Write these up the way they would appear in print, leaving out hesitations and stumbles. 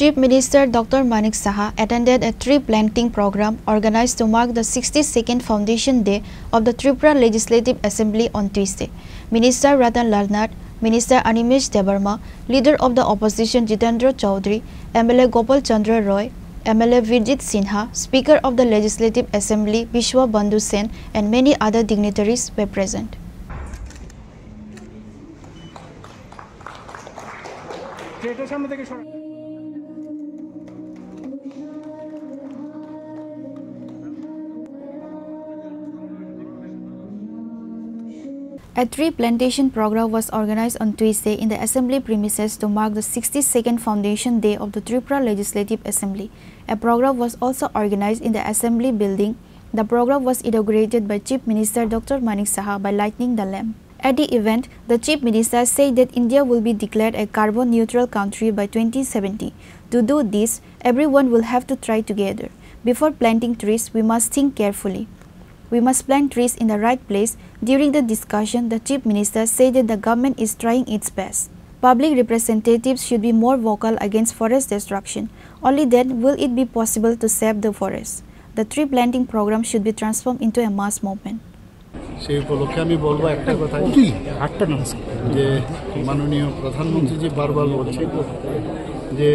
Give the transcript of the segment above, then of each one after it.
Chief Minister Dr. Manik Saha attended a tree planting program organized to mark the 62nd Foundation Day of the Tripura Legislative Assembly on Tuesday. Minister Ratan Lal Nath, Minister Animesh Debarma, Leader of the Opposition Jitendra Chaudhary, MLA Gopal Chandra Roy, MLA Virjit Sinha, Speaker of the Legislative Assembly Vishwa Bandhu Sen, and many other dignitaries were present. A tree plantation program was organized on Tuesday in the Assembly premises to mark the 62nd Foundation Day of the Tripura Legislative Assembly. A program was also organized in the Assembly building. The program was inaugurated by Chief Minister Dr. Manik Saha by lighting the lamp. At the event, the Chief Minister said that India will be declared a carbon-neutral country by 2070. To do this, everyone will have to try together. Before planting trees, we must think carefully. We must plant trees in the right place. During the discussion, the Chief Minister said that the government is trying its best. Public representatives should be more vocal against forest destruction. Only then will it be possible to save the forest. The tree planting program should be transformed into a mass movement. সেই উপলক্ষে আমি বলবো একটা কথা যে মাননীয় প্রধানমন্ত্রী জি বারবার বলছেন যে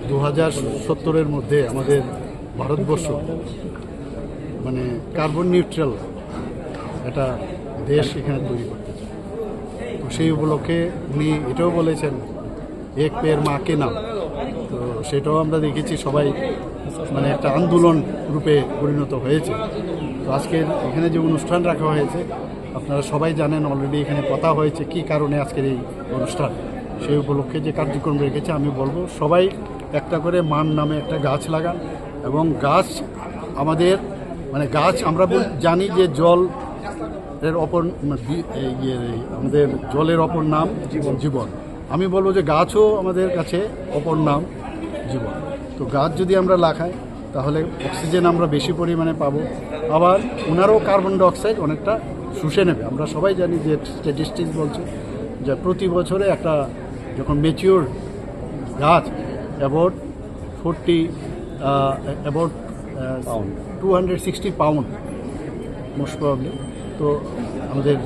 2070-এর মধ্যে আমাদের ভারতবর্ষ মানে কার্বন নিউট্রাল একটা দেশ এখানে তৈরি করতে চায়। তো সেই উপলক্ষে উনি এটাও বলেছেন এক পের মাকে নাম। তো সেটাও আমরা দেখেছি সবাই মানে একটা আন্দোলন রূপে পরিণত হয়েছে। তো আজকে এখানে যে অনুষ্ঠান রাখা হয়েছে আপনারা সবাই জানেন, অলরেডি এখানে কথা হয়েছে কি কারণে আজকের এই অনুষ্ঠান। সেই উপলক্ষে যে কার্যক্রম রেখেছে আমি বলবো সবাই একটা করে মান নামে একটা গাছ লাগান এবং গাছ আমাদের মানে গাছ আমরা জানি যে জলের অপর আমাদের জলের অপর নাম জীবন। আমি বলবো যে গাছও আমাদের কাছে অপর নাম জীবন। তো গাছ যদি আমরা লাগাই তাহলে অক্সিজেন আমরা বেশি পরিমাণে পাবো, আবার ওনারও কার্বন ডাইঅক্সাইড অনেকটা শুষে নেবে। আমরা সবাই জানি যে স্ট্যাটিস্টিক্স বলছে যে প্রতি বছরে একটা যখন ম্যাচিওর গাছ অ্যাবাউট 260 পাউন্ড মোস্ট প্রবাবলি তো আমাদের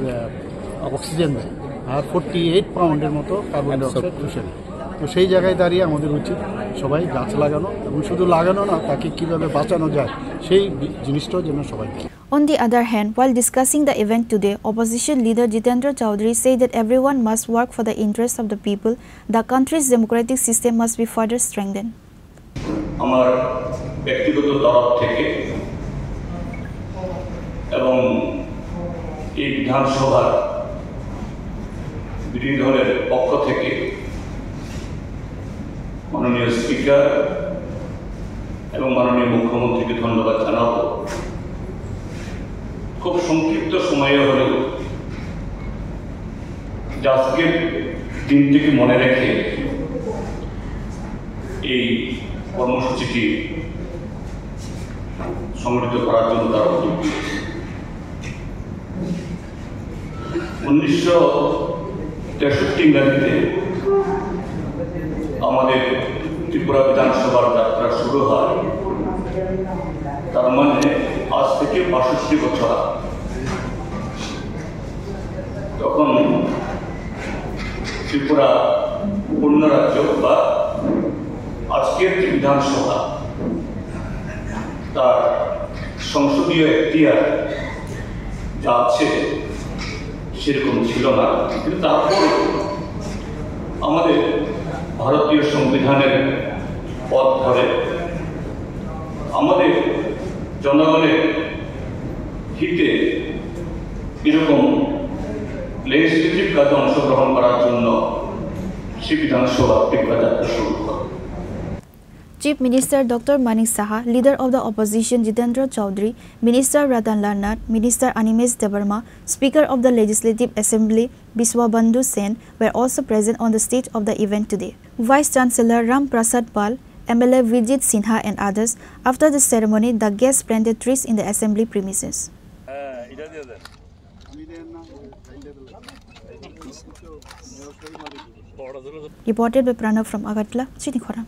অক্সিজেন দেয়, আর 48 পাউন্ডের মতো কার্বন ডাইঅক্সাইড শুষে নেয়। তো সেই জায়গায় দাঁড়িয়ে আমাদের উচিত সবাই গাছ লাগানো, এবং শুধু লাগানো না, তাকে কীভাবে বাঁচানো যায় সেই জিনিসটাও যেন সবাই। On the other hand, while discussing the event today, opposition leader Jitendra Chaudhary said that everyone must work for the interest of the people. The country's democratic system must be further strengthened. আমার ব্যক্তিগত তরফ থেকে এবং এই বিধানসভার বিরোধী দলের পক্ষ থেকে মাননীয় স্পিকার এবং মাননীয় মুখ্যমন্ত্রীকে ধন্যবাদ জানাবো। খুব সংক্ষিপ্ত সময়ে হলেও আজকের দিনটিকে মনে রেখে এই কর্মসূচিটি সংগঠিত করার জন্য তারা উদ্যোগ নিয়েছে। 1963 ইংরেজিতে আমাদের ত্রিপুরা বিধানসভার যাত্রা শুরু হয়, তার মানে আজ থেকে 62 বছর। তখন ত্রিপুরা পূর্ণ রাজ্য বা আজকের যে বিধানসভা তার সংসদীয় এখতিয়ার যা আছে সেরকম ছিল না, কিন্তু তারপর আমাদের ভারতীয় সংবিধানের পথ ধরে আমাদের জনগণের হিতে এরকম লেজিসলেটিভ কাজে অংশগ্রহণ করার জন্য সেই বিধানসভা ত্রিপুরা যাত্রা শুরু করে। Chief Minister Dr. Manik Saha, Leader of the Opposition Jitendra Chaudhary, Minister Ratan Lal Nath, Minister Animesh Debarma, Speaker of the Legislative Assembly Vishwa Bandhu Sen were also present on the stage of the event today. Vice Chancellor Ram Prasad Pal, MLA Virjit Sinha and others. After the ceremony, the guests planted trees in the assembly premises. Reported by Pranav from Agartala, Chinikhora.